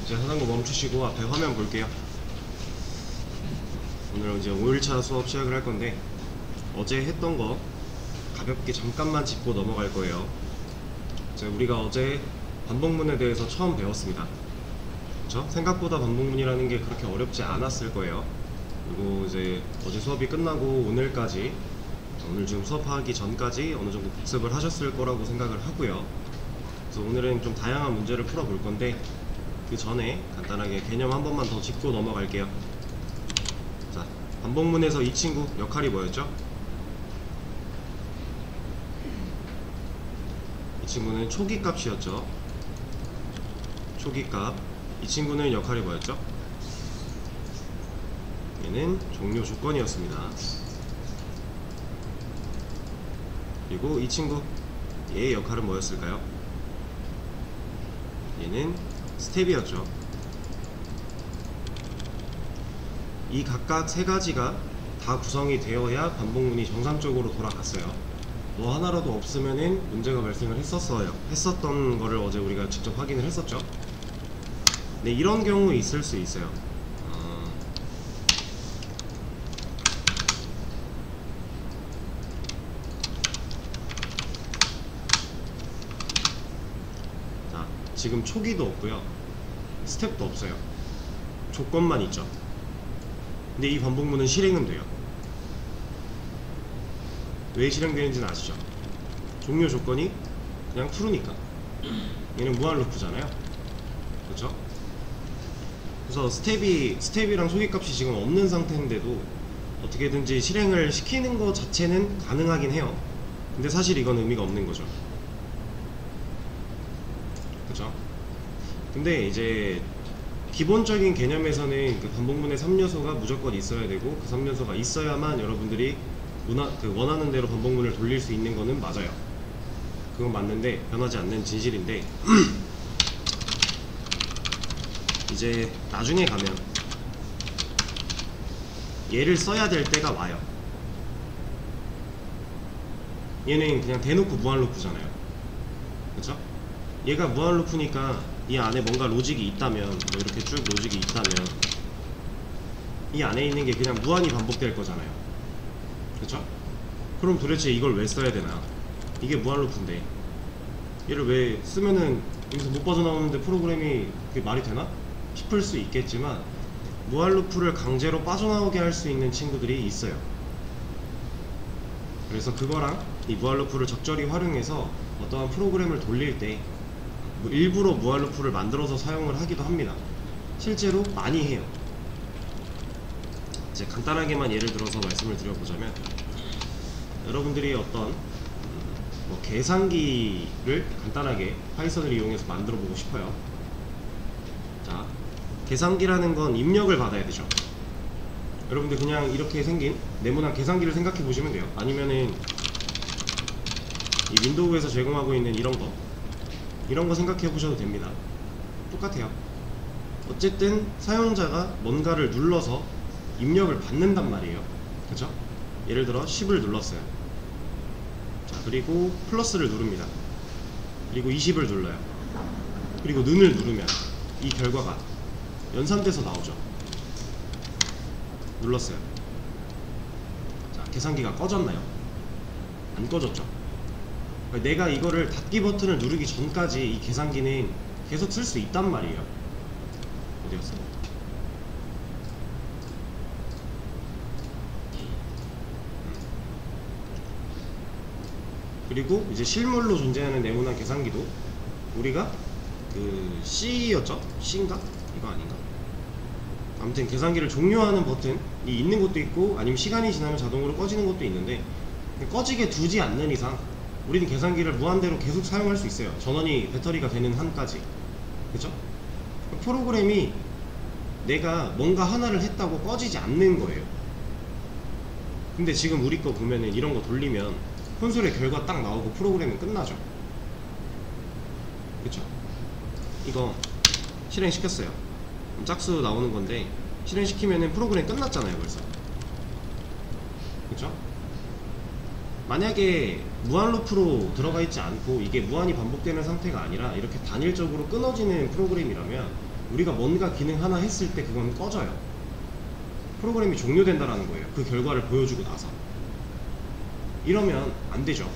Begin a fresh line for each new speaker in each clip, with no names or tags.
이제 하는 거 멈추시고 앞에 화면 볼게요. 오늘 이제 5일차 수업 시작을 할 건데, 어제 했던 거 가볍게 잠깐만 짚고 넘어갈 거예요. 이제 우리가 어제 반복문에 대해서 처음 배웠습니다. 그쵸? 생각보다 반복문이라는 게 그렇게 어렵지 않았을 거예요. 그리고 이제 어제 수업이 끝나고 오늘까지, 오늘 지금 수업하기 전까지 어느 정도 복습을 하셨을 거라고 생각을 하고요. 그래서 오늘은 좀 다양한 문제를 풀어볼 건데, 그 전에 간단하게 개념 한 번만 더 짚고 넘어갈게요. 자, 반복문에서 이 친구 역할이 뭐였죠? 이 친구는 초기값이었죠. 초기값. 이 친구는 역할이 뭐였죠? 얘는 종료 조건이었습니다. 그리고 이 친구, 얘의 역할은 뭐였을까요? 얘는 스텝이었죠. 이 각각 세 가지가 다 구성이 되어야 반복문이 정상적으로 돌아갔어요. 뭐 하나라도 없으면은 문제가 발생을 했었던 거를 어제 우리가 직접 확인을 했었죠. 네, 이런 경우 있을 수 있어요. 자, 지금 초기도 없고요, 스텝도 없어요. 조건만 있죠. 근데 이 반복문은 실행은 돼요. 왜 실행되는지는 아시죠? 종료 조건이 그냥 true니까. 얘는 무한 루프잖아요. 그렇죠? 그래서 스텝이랑 초기값이 지금 없는 상태인데도 어떻게든지 실행을 시키는 것 자체는 가능하긴 해요. 근데 사실 이건 의미가 없는 거죠. 그렇죠? 근데 이제 기본적인 개념에서는 그 반복문의 3요소가 무조건 있어야 되고, 그 3요소가 있어야만 여러분들이 원하는 대로 반복문을 돌릴 수 있는 거는 맞아요. 그건 맞는데 변하지 않는 진실인데 이제 나중에 가면 얘를 써야 될 때가 와요. 얘는 그냥 대놓고 무한 루프잖아요. 그쵸? 얘가 무한 루프니까 이 안에 뭔가 로직이 있다면, 뭐 이렇게 쭉 로직이 있다면 이 안에 있는 게 그냥 무한히 반복될 거잖아요. 그쵸? 그럼 도대체 이걸 왜 써야 되나? 이게 무한 루프인데 얘를 왜 쓰면은 여기서 못 빠져나오는데 프로그램이 그게 말이 되나? 싶을 수 있겠지만, 무한 루프를 강제로 빠져나오게 할 수 있는 친구들이 있어요. 그래서 그거랑 이 무한 루프를 적절히 활용해서 어떠한 프로그램을 돌릴 때 뭐 일부러 무한 루프를 만들어서 사용을 하기도 합니다. 실제로 많이 해요. 이제 간단하게만 예를 들어서 말씀을 드려보자면, 여러분들이 어떤 뭐 계산기를 간단하게 파이썬을 이용해서 만들어 보고 싶어요. 자, 계산기라는 건 입력을 받아야 되죠. 여러분들 그냥 이렇게 생긴 네모난 계산기를 생각해 보시면 돼요. 아니면은 이 윈도우에서 제공하고 있는 이런 거 생각해 보셔도 됩니다. 똑같아요. 어쨌든 사용자가 뭔가를 눌러서 입력을 받는단 말이에요. 그쵸? 예를 들어 10을 눌렀어요. 자, 그리고 플러스를 누릅니다. 그리고 20을 눌러요. 그리고 는을 누르면 이 결과가 연산돼서 나오죠. 눌렀어요. 자, 계산기가 꺼졌나요? 안 꺼졌죠. 내가 이거를 닫기 버튼을 누르기 전까지 이 계산기는 계속 쓸 수 있단 말이에요. 어디였어? 그리고 이제 실물로 존재하는 네모난 계산기도 우리가 그 C였죠? C인가? 이거 아닌가? 아무튼 계산기를 종료하는 버튼이 있는 것도 있고, 아니면 시간이 지나면 자동으로 꺼지는 것도 있는데, 꺼지게 두지 않는 이상 우리는 계산기를 무한대로 계속 사용할 수 있어요. 전원이 배터리가 되는 한까지. 그쵸? 프로그램이 내가 뭔가 하나를 했다고 꺼지지 않는 거예요. 근데 지금 우리 거 보면은 이런 거 돌리면 콘솔에 결과 딱 나오고 프로그램은 끝나죠. 그쵸? 이거 실행시켰어요. 짝수 나오는 건데 실행시키면은 프로그램 끝났잖아요, 벌써. 그쵸? 만약에 무한 루프로 들어가 있지 않고 이게 무한히 반복되는 상태가 아니라 이렇게 단일적으로 끊어지는 프로그램이라면 우리가 뭔가 기능 하나 했을 때 그건 꺼져요. 프로그램이 종료된다라는 거예요. 그 결과를 보여주고 나서. 이러면 안 되죠.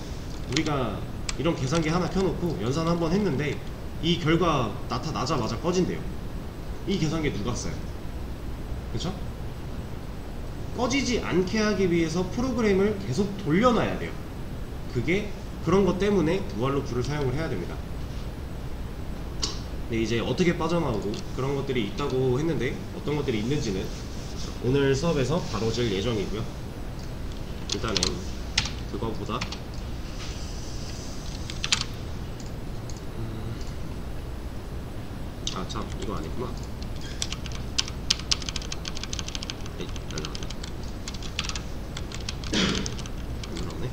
우리가 이런 계산기 하나 켜놓고 연산 한번 했는데 이 결과 나타나자마자 꺼진대요. 이 계산기 누가 써요? 그쵸? 꺼지지 않게 하기 위해서 프로그램을 계속 돌려놔야 돼요. 그게 그런 것 때문에 두알루프를 사용을 해야 됩니다. 근데 이제 어떻게 빠져나오고 그런 것들이 있다고 했는데 어떤 것들이 있는지는 오늘 수업에서 다뤄질 예정이고요. 일단은 그거보다 아 참 이거 아니구나. 에이 날라갔네. 안 들어오네.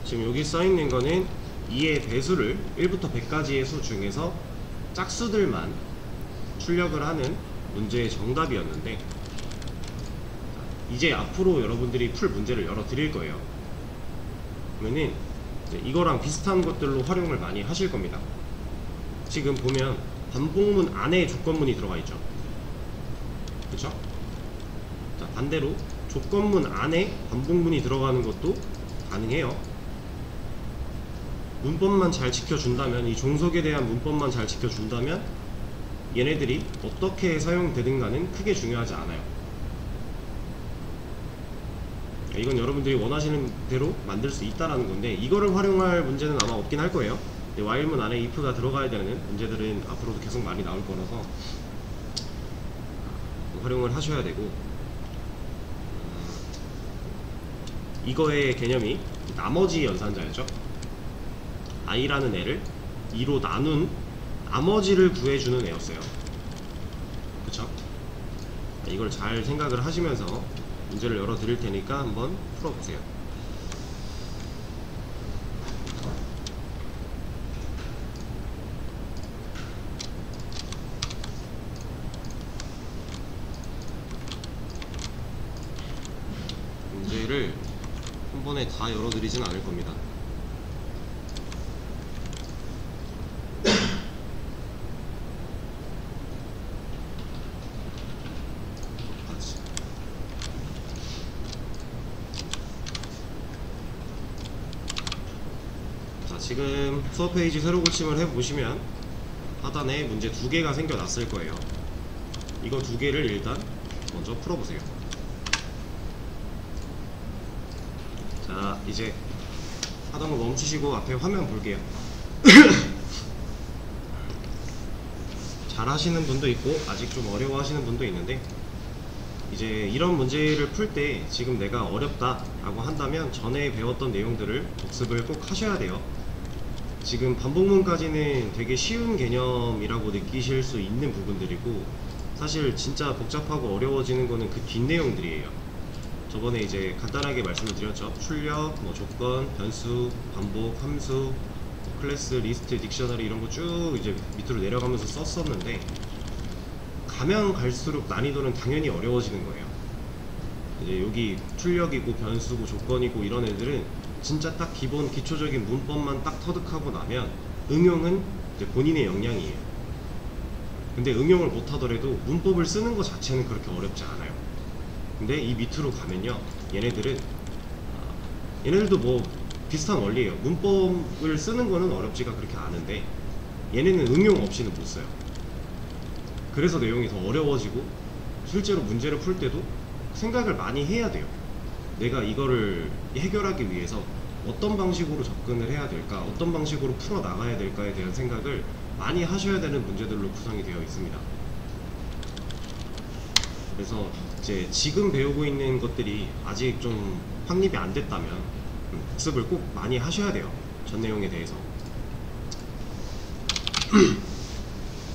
지금 여기 써있는 거는 2의 배수를 1부터 100까지의 수 중에서 짝수들만 출력을 하는 문제의 정답이었는데, 이제 앞으로 여러분들이 풀 문제를 열어 드릴 거예요. 그러면은 이거랑 비슷한 것들로 활용을 많이 하실 겁니다. 지금 보면 반복문 안에 조건문이 들어가 있죠. 그쵸? 자, 반대로 조건문 안에 반복문이 들어가는 것도 가능해요. 문법만 잘 지켜준다면, 이 종속에 대한 문법만 잘 지켜준다면 얘네들이 어떻게 사용되든가는 크게 중요하지 않아요. 이건 여러분들이 원하시는 대로 만들 수 있다라는 건데, 이거를 활용할 문제는 아마 없긴 할 거예요. while문 안에 if가 들어가야 되는 문제들은 앞으로도 계속 많이 나올 거라서 활용을 하셔야 되고, 이거의 개념이 나머지 연산자였죠. i라는 애를 2로 나눈 나머지를 구해주는 애였어요. 그쵸? 이걸 잘 생각을 하시면서 문제를 열어 드릴 테니까 한번 풀어보세요. 문제를 한 번에 다 열어 드리진 않을 겁니다. 지금 수업 페이지 새로 고침을 해보시면 하단에 문제 2개가 생겨났을 거예요. 이거 2개를 일단 먼저 풀어보세요. 자, 이제 하던 거 멈추시고 앞에 화면 볼게요. 잘 하시는 분도 있고 아직 좀 어려워 하시는 분도 있는데, 이제 이런 문제를 풀 때 지금 내가 어렵다 라고 한다면 전에 배웠던 내용들을 복습을 꼭 하셔야 돼요. 지금 반복문까지는 되게 쉬운 개념이라고 느끼실 수 있는 부분들이고, 사실 진짜 복잡하고 어려워지는 거는 그 뒷내용들이에요. 저번에 이제 간단하게 말씀을 드렸죠. 출력, 뭐 조건, 변수, 반복, 함수, 클래스, 리스트, 딕셔너리 이런 거 쭉 이제 밑으로 내려가면서 썼었는데, 가면 갈수록 난이도는 당연히 어려워지는 거예요. 이제 여기 출력이고 변수고 조건이고 이런 애들은 진짜 딱 기본 기초적인 문법만 딱 터득하고 나면 응용은 이제 본인의 역량이에요. 근데 응용을 못하더라도 문법을 쓰는 것 자체는 그렇게 어렵지 않아요. 근데 이 밑으로 가면요, 얘네들도 뭐 비슷한 원리예요. 문법을 쓰는 거는 어렵지가 그렇게 않은데 얘네는 응용 없이는 못 써요. 그래서 내용이 더 어려워지고, 실제로 문제를 풀 때도 생각을 많이 해야 돼요. 내가 이거를 해결하기 위해서 어떤 방식으로 접근을 해야 될까, 어떤 방식으로 풀어 나가야 될까에 대한 생각을 많이 하셔야 되는 문제들로 구성이 되어 있습니다. 그래서 이제 지금 배우고 있는 것들이 아직 좀 확립이 안 됐다면 복습을 꼭 많이 하셔야 돼요. 전 내용에 대해서.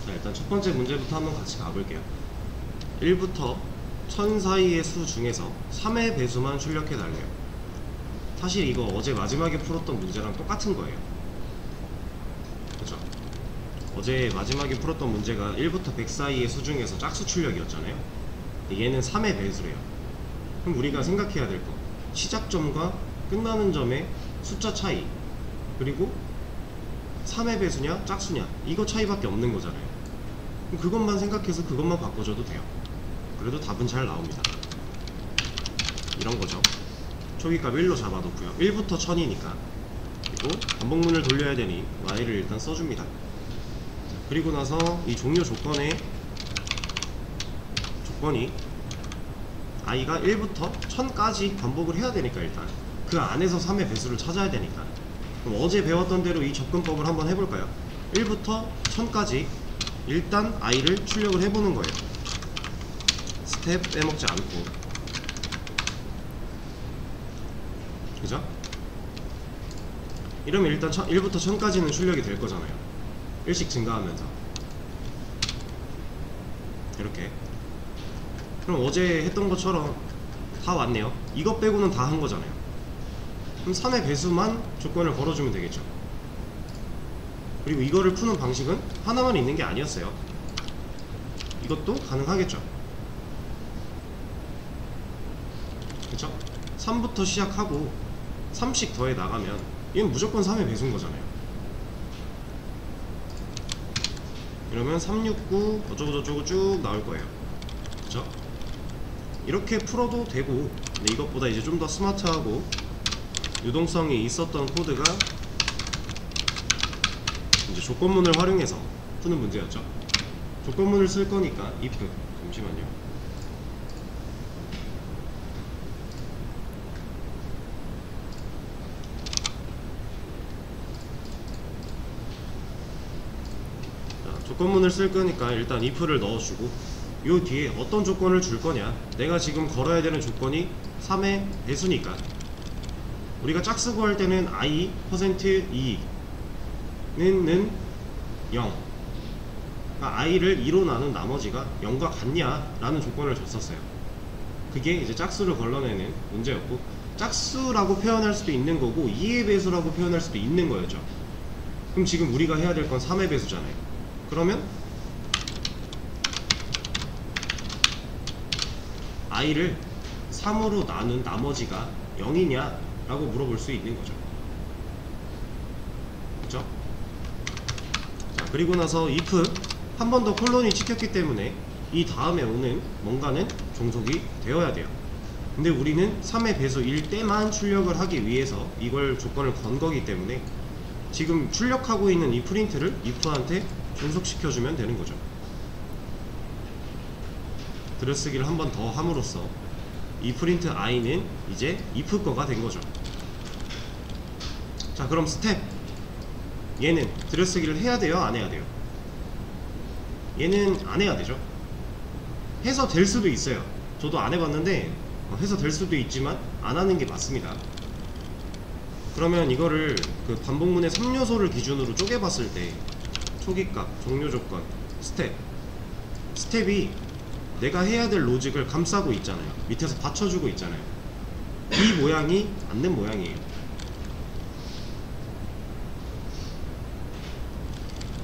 자, 일단 첫 번째 문제부터 한번 같이 가볼게요. 1부터 1000 사이의 수 중에서 3의 배수만 출력해 달래요. 사실 이거 어제 마지막에 풀었던 문제랑 똑같은 거예요. 그죠? 어제 마지막에 풀었던 문제가 1부터 100 사이의 수 중에서 짝수 출력이었잖아요. 근데 얘는 3의 배수래요. 그럼 우리가 생각해야 될 거, 시작점과 끝나는 점의 숫자 차이, 그리고 3의 배수냐 짝수냐, 이거 차이밖에 없는 거잖아요. 그럼 그것만 생각해서 그것만 바꿔줘도 돼요. 그래도 답은 잘 나옵니다. 이런 거죠. 초기값 1로 잡아놓고요. 1부터 1000이니까. 그리고 반복문을 돌려야 되니 y를 일단 써줍니다. 그리고 나서 이 종료 조건이 i가 1부터 1000까지 반복을 해야 되니까, 일단 그 안에서 3의 배수를 찾아야 되니까. 그럼 어제 배웠던 대로 이 접근법을 한번 해볼까요? 1부터 1000까지 일단 i를 출력을 해보는 거예요. 스텝 빼먹지 않고. 그죠? 이러면 일단 1부터 1000까지는 출력이 될 거잖아요. 1씩 증가하면서. 이렇게. 그럼 어제 했던 것처럼 다 왔네요. 이것 빼고는 다 한 거잖아요. 그럼 3의 배수만 조건을 걸어주면 되겠죠. 그리고 이거를 푸는 방식은 하나만 있는 게 아니었어요. 이것도 가능하겠죠. 그쵸? 3부터 시작하고 3씩 더해 나가면 얘는 무조건 3의 배수인 거잖아요. 이러면 369 어쩌고저쩌고 쭉 나올 거예요. 그쵸? 이렇게 풀어도 되고, 근데 이것보다 이제 좀 더 스마트하고 유동성이 있었던 코드가 이제 조건문을 활용해서 푸는 문제였죠. 조건문을 쓸 거니까 if, 잠시만요. 자, 조건문을 쓸 거니까 일단 if를 넣어주고, 요 뒤에 어떤 조건을 줄 거냐, 내가 지금 걸어야 되는 조건이 3의 배수니까 우리가 짝수 구할 때는 i %2 는 0, 그러니까 i를 2로 나눈 나머지가 0과 같냐 라는 조건을 줬었어요. 그게 이제 짝수를 걸러내는 문제였고, 짝수라고 표현할 수도 있는 거고 2의 배수라고 표현할 수도 있는 거였죠. 그럼 지금 우리가 해야 될 건 3의 배수잖아요. 그러면 i를 3으로 나눈 나머지가 0이냐 라고 물어볼 수 있는 거죠. 그쵸? 자, 그리고 나서 if 한 번 더 콜론이 찍혔기 때문에 이 다음에 오는 뭔가는 종속이 되어야 돼요. 근데 우리는 3의 배수일 때만 출력을 하기 위해서 이걸 조건을 건 거기 때문에 지금 출력하고 있는 이 프린트를 if한테 종속시켜주면 되는 거죠. 들여쓰기를 한 번 더 함으로써 이 프린트 i는 이제 if 거가 된 거죠. 자, 그럼 스텝, 얘는 들여쓰기를 해야 돼요, 안 해야 돼요? 얘는 안 해야 되죠. 해서 될 수도 있어요. 저도 안 해봤는데 해서 될 수도 있지만 안 하는 게 맞습니다. 그러면 이거를 그 반복문의 3요소를 기준으로 쪼개봤을 때 초기값, 종료조건, 스텝이 내가 해야 될 로직을 감싸고 있잖아요. 밑에서 받쳐주고 있잖아요. 이 모양이 맞는 모양이에요.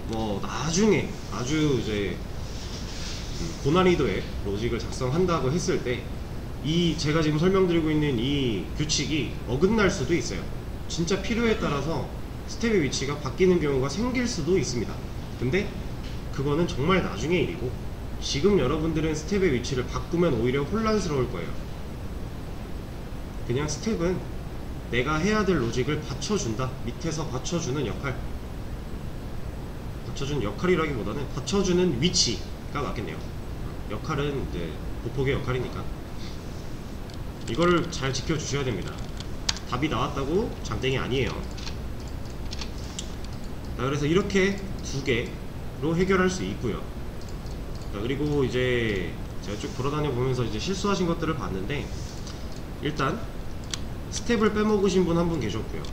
뭐 나중에 아주 이제 고난이도의 로직을 작성한다고 했을 때 이 제가 지금 설명드리고 있는 이 규칙이 어긋날 수도 있어요. 진짜 필요에 따라서 스텝의 위치가 바뀌는 경우가 생길 수도 있습니다. 근데 그거는 정말 나중의 일이고, 지금 여러분들은 스텝의 위치를 바꾸면 오히려 혼란스러울 거예요. 그냥 스텝은 내가 해야 될 로직을 받쳐준다, 밑에서 받쳐주는 역할, 받쳐주는 역할이라기보다는 받쳐주는 위치가 맞겠네요. 역할은 이제 보폭의 역할이니까 이거를 잘 지켜주셔야 됩니다. 답이 나왔다고 장땡이 아니에요. 자, 그래서 이렇게 두 개로 해결할 수 있고요. 자, 그리고 이제 제가 쭉 돌아다녀 보면서 이제 실수하신 것들을 봤는데, 일단 스텝을 빼먹으신 분 한 분 계셨고요.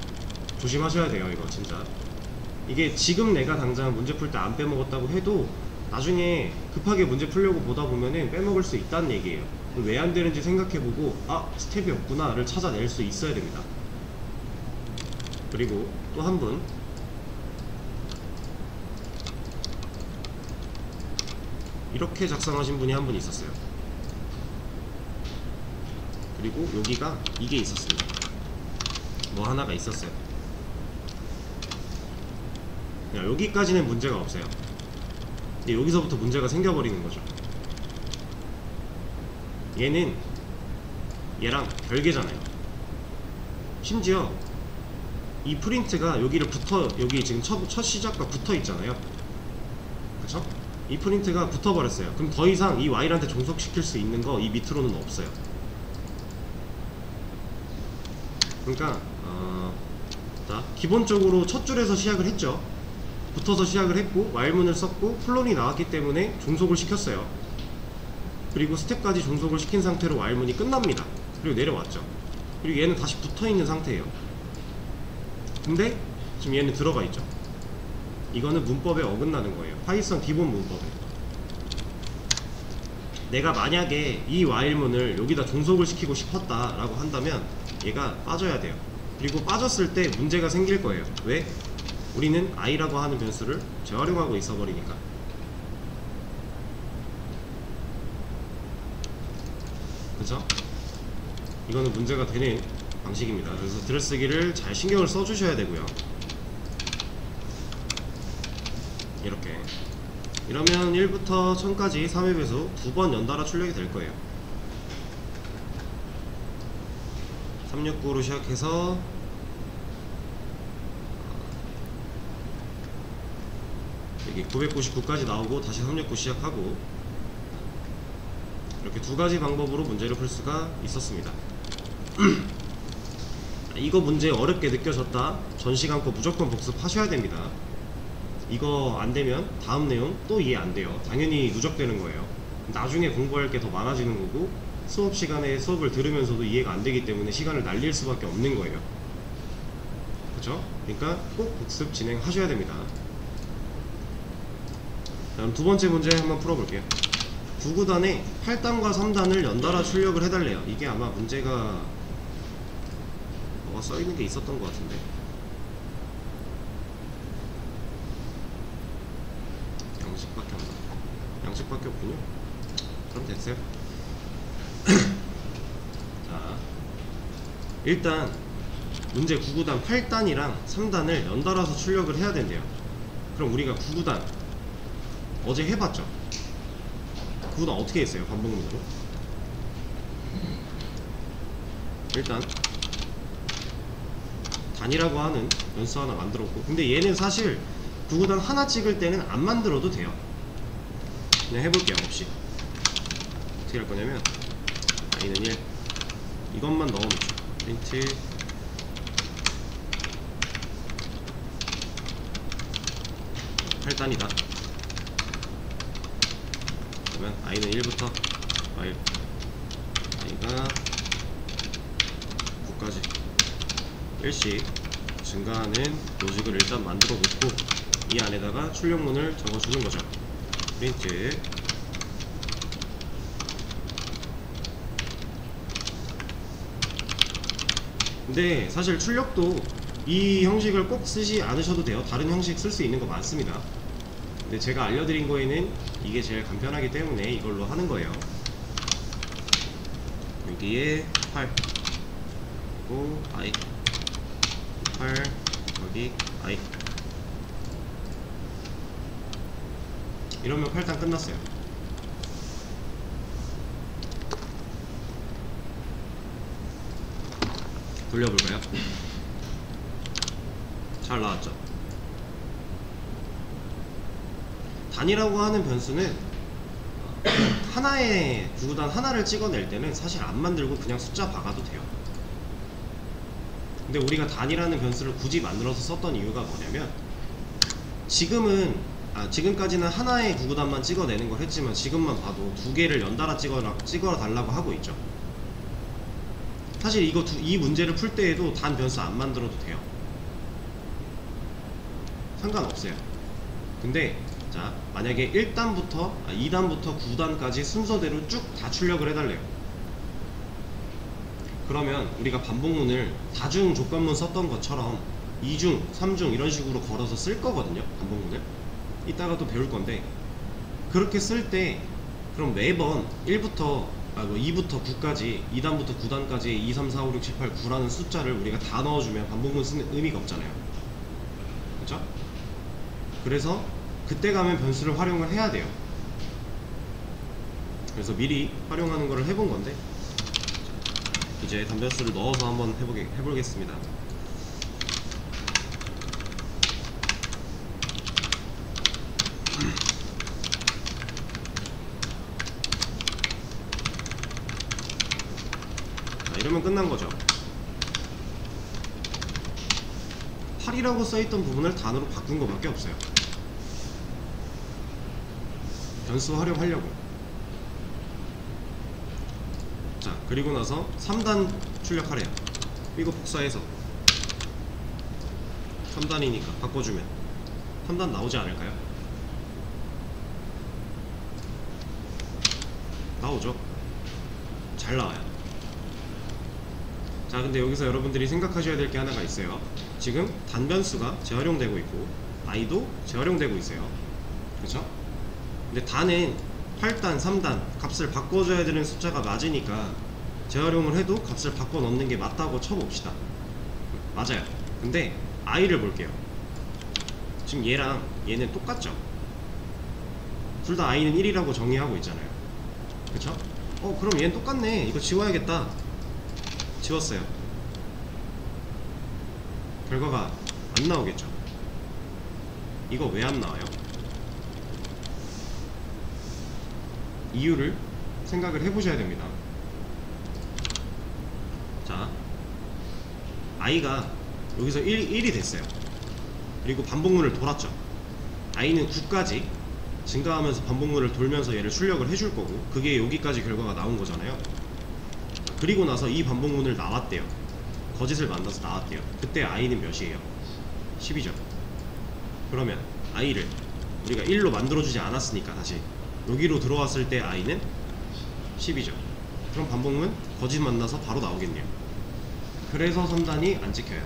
조심하셔야 돼요. 이거 진짜 이게 지금 내가 당장 문제 풀 때 안 빼먹었다고 해도 나중에 급하게 문제 풀려고 보다 보면은 빼먹을 수 있다는 얘기예요. 왜 안 되는지 생각해보고 스텝이 없구나를 찾아낼 수 있어야 됩니다. 그리고 또 한 분, 이렇게 작성하신 분이 한 분 있었어요. 그리고 여기가 이게 있었습니다. 뭐 하나가 있었어요. 여기까지는 문제가 없어요. 근데 여기서부터 문제가 생겨버리는 거죠. 얘는 얘랑 별개잖아요. 심지어 이 프린트가 여기를 여기 지금 첫 시작과 붙어 있잖아요. 그쵸? 이 프린트가 붙어버렸어요. 그럼 더 이상 이 와일한테 종속시킬 수 있는 거 이 밑으로는 없어요. 그러니까 자, 기본적으로 첫 줄에서 시작을 했죠. 붙어서 시작을 했고 와일문을 썼고 플론이 나왔기 때문에 종속을 시켰어요. 그리고 스텝까지 종속을 시킨 상태로 와일문이 끝납니다. 그리고 내려왔죠. 그리고 얘는 다시 붙어있는 상태예요. 근데 지금 얘는 들어가 있죠. 이거는 문법에 어긋나는 거예요. 파이썬 기본 문법에. 내가 만약에 이 와일문을 여기다 종속을 시키고 싶었다 라고 한다면 얘가 빠져야 돼요. 그리고 빠졌을 때 문제가 생길 거예요. 왜? 우리는 i라고 하는 변수를 재활용하고 있어 버리니까. 그죠? 이거는 문제가 되는 방식입니다. 그래서 들여쓰기를 잘 신경을 써주셔야 되고요. 이렇게 이러면 1부터 1000까지 3의 배수 2번 연달아 출력이 될 거예요. 369로 시작해서 여기 999까지 나오고 다시 369 시작하고, 이렇게 두 가지 방법으로 문제를 풀 수가 있었습니다. 이거 문제 어렵게 느껴졌다, 전 시간 거 무조건 복습하셔야 됩니다. 이거 안되면 다음 내용 또 이해 안돼요. 당연히 누적되는 거예요. 나중에 공부할 게 더 많아지는 거고, 수업 시간에 수업을 들으면서도 이해가 안되기 때문에 시간을 날릴 수밖에 없는 거예요. 그쵸? 그러니까 꼭 복습 진행하셔야 됩니다. 다음 두 번째 문제 한번 풀어볼게요. 9구단에 8단과 3단을 연달아 출력을 해달래요. 이게 아마 문제가 뭐가 써있는 게 있었던 것 같은데, 양식밖에 없나? 양식밖에 없군요. 그럼 됐어요. 자, 일단 문제 9구단 8단이랑 3단을 연달아서 출력을 해야 된대요. 그럼 우리가 9구단 어제 해봤죠? 9구단 어떻게 했어요? 반복문으로. 일단 단이라고 하는 변수 하나 만들었고, 근데 얘는 사실 9구단 하나 찍을 때는 안 만들어도 돼요. 그냥 해볼게요. 없이. 어떻게 할 거냐면 i는 1 이것만 넣어놓죠. 프린트 8단이다. 그러면 i는 1부터 while i가 9까지 1씩 증가하는 로직을 일단 만들어 놓고 이 안에다가 출력문을 적어주는 거죠. 프린트 근데 사실 출력도 이 형식을 꼭 쓰지 않으셔도 돼요. 다른 형식 쓸 수 있는 거 많습니다. 근데 제가 알려드린 거에는 이게 제일 간편하기 때문에 이걸로 하는 거예요. 여기에 8 그리고 i 8 여기 i 이러면 8단 끝났어요. 돌려볼까요? 잘 나왔죠? 단이라고 하는 변수는 하나의 9구단 하나를 찍어낼 때는 사실 안 만들고 그냥 숫자 박아도 돼요. 근데 우리가 단이라는 변수를 굳이 만들어서 썼던 이유가 뭐냐면, 지금까지는 하나의 9구단만 찍어내는 걸 했지만 지금만 봐도 두 개를 연달아 찍어 달라고 하고 있죠. 사실 이 문제를 풀 때에도 단 변수 안 만들어도 돼요. 상관없어요. 근데 자, 만약에 1단부터 2단부터 9단까지 순서대로 쭉 다 출력을 해달래요. 그러면 우리가 반복문을 다중 조건문 썼던 것처럼 2중, 3중 이런 식으로 걸어서 쓸 거거든요. 반복문을 이따가 또 배울 건데, 그렇게 쓸 때 그럼 매번 2부터 9까지 2단부터 9단까지 2, 3, 4, 5, 6, 7, 8, 9라는 숫자를 우리가 다 넣어주면 반복문 쓰는 의미가 없잖아요. 그렇죠? 그래서 그때 가면 변수를 활용을 해야 돼요. 그래서 미리 활용하는 거를 해본 건데, 이제 단변수를 넣어서 한번 해보겠습니다. 자, 이러면 끝난 거죠. 8이라고 써있던 부분을 단어로 바꾼 거밖에 없어요. 변수 활용하려고. 자, 그리고 나서 3단 출력하래요. 이거 복사해서 3단이니까 바꿔주면 3단 나오지 않을까요? 나오죠? 잘 나와요. 자, 근데 여기서 여러분들이 생각하셔야 될 게 하나가 있어요. 지금 단변수가 재활용되고 있고 i도 재활용되고 있어요. 그렇죠? 근데 단은 8단, 3단 값을 바꿔줘야 되는 숫자가 맞으니까 재활용을 해도 값을 바꿔 넣는 게 맞다고 쳐봅시다. 맞아요. 근데 i를 볼게요. 지금 얘랑 얘는 똑같죠? 둘 다 i는 1이라고 정의하고 있잖아요. 그쵸? 그럼 얘는 똑같네. 이거 지워야겠다. 지웠어요. 결과가 안 나오겠죠? 이거 왜 안 나와요? 이유를 생각을 해보셔야 됩니다. 자, i가 여기서 1이 됐어요. 그리고 반복문을 돌았죠. i는 9까지 증가하면서 반복문을 돌면서 얘를 출력을 해줄 거고, 그게 여기까지 결과가 나온 거잖아요. 그리고 나서 이 반복문을 나왔대요. 거짓을 만나서 나왔대요. 그때 i는 몇이에요? 10이죠. 그러면 i를 우리가 1로 만들어주지 않았으니까 다시 여기로 들어왔을 때 i는 10이죠. 그럼 반복문 거짓 만나서 바로 나오겠네요. 그래서 3단이 안 찍혀요.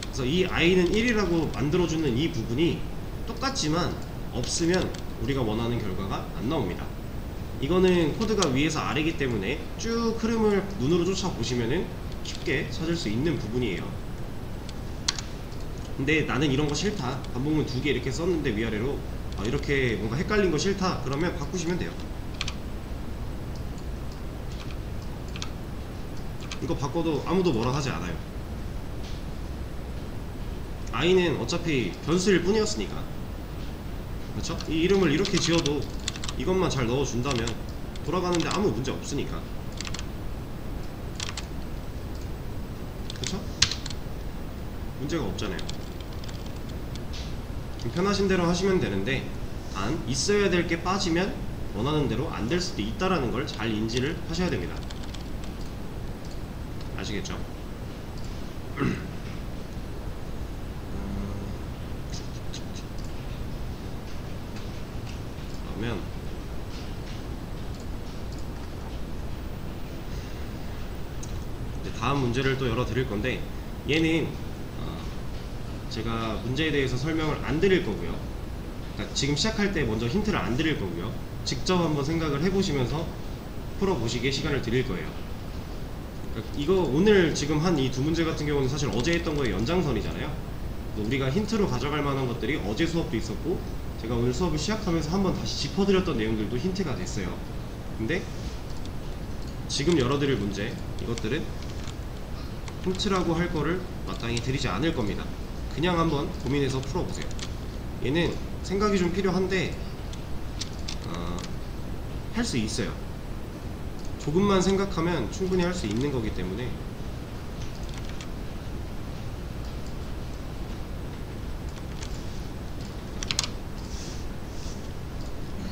그래서 이 i는 1이라고 만들어주는 이 부분이 똑같지만 없으면 우리가 원하는 결과가 안 나옵니다. 이거는 코드가 위에서 아래이기 때문에 쭉 흐름을 눈으로 쫓아보시면은 쉽게 찾을 수 있는 부분이에요. 근데 나는 이런 거 싫다, 반복문 2개 이렇게 썼는데 위아래로 이렇게 뭔가 헷갈린 거 싫다, 그러면 바꾸시면 돼요. 이거 바꿔도 아무도 뭐라 하지 않아요. i는 어차피 변수일 뿐이었으니까. 그렇죠? 이 이름을 이렇게 지어도 이것만 잘 넣어준다면 돌아가는데 아무 문제 없으니까. 그쵸? 문제가 없잖아요. 편하신 대로 하시면 되는데, 단 있어야 될 게 빠지면 원하는 대로 안 될 수도 있다라는 걸 잘 인지를 하셔야 됩니다. 아시겠죠? 그러면 다음 문제를 또 열어 드릴 건데, 얘는 제가 문제에 대해서 설명을 안 드릴 거고요. 그러니까 지금 시작할 때 먼저 힌트를 안 드릴 거고요. 직접 한번 생각을 해보시면서 풀어보시기에 시간을 드릴 거예요. 그러니까 이거 오늘 지금 한 이 두 문제 같은 경우는 사실 어제 했던 거의 연장선이잖아요. 우리가 힌트로 가져갈 만한 것들이 어제 수업도 있었고, 제가 오늘 수업을 시작하면서 한번 다시 짚어드렸던 내용들도 힌트가 됐어요. 근데 지금 열어드릴 문제, 이것들은 힌트라고 할 거를 마땅히 드리지 않을 겁니다. 그냥 한번 고민해서 풀어보세요. 얘는 생각이 좀 필요한데 할 수 있어요. 조금만 생각하면 충분히 할 수 있는 거기 때문에.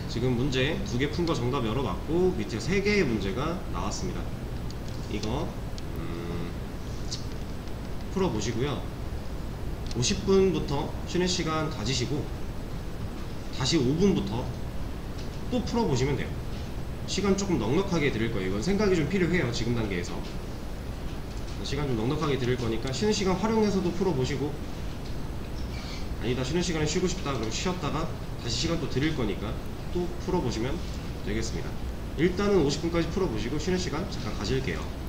지금 문제 2개 푼 거 정답 열어봤고, 밑에 3개의 문제가 나왔습니다. 이거 풀어보시고요. 50분부터 쉬는 시간 가지시고 다시 5분부터 또 풀어보시면 돼요. 시간 조금 넉넉하게 드릴 거예요. 이건 생각이 좀 필요해요. 지금 단계에서 시간 좀 넉넉하게 드릴 거니까 쉬는 시간 활용해서도 풀어보시고, 아니다 쉬는 시간에 쉬고 싶다 그럼 쉬었다가 다시 시간 또 드릴 거니까 또 풀어보시면 되겠습니다. 일단은 50분까지 풀어보시고 쉬는 시간 잠깐 가질게요.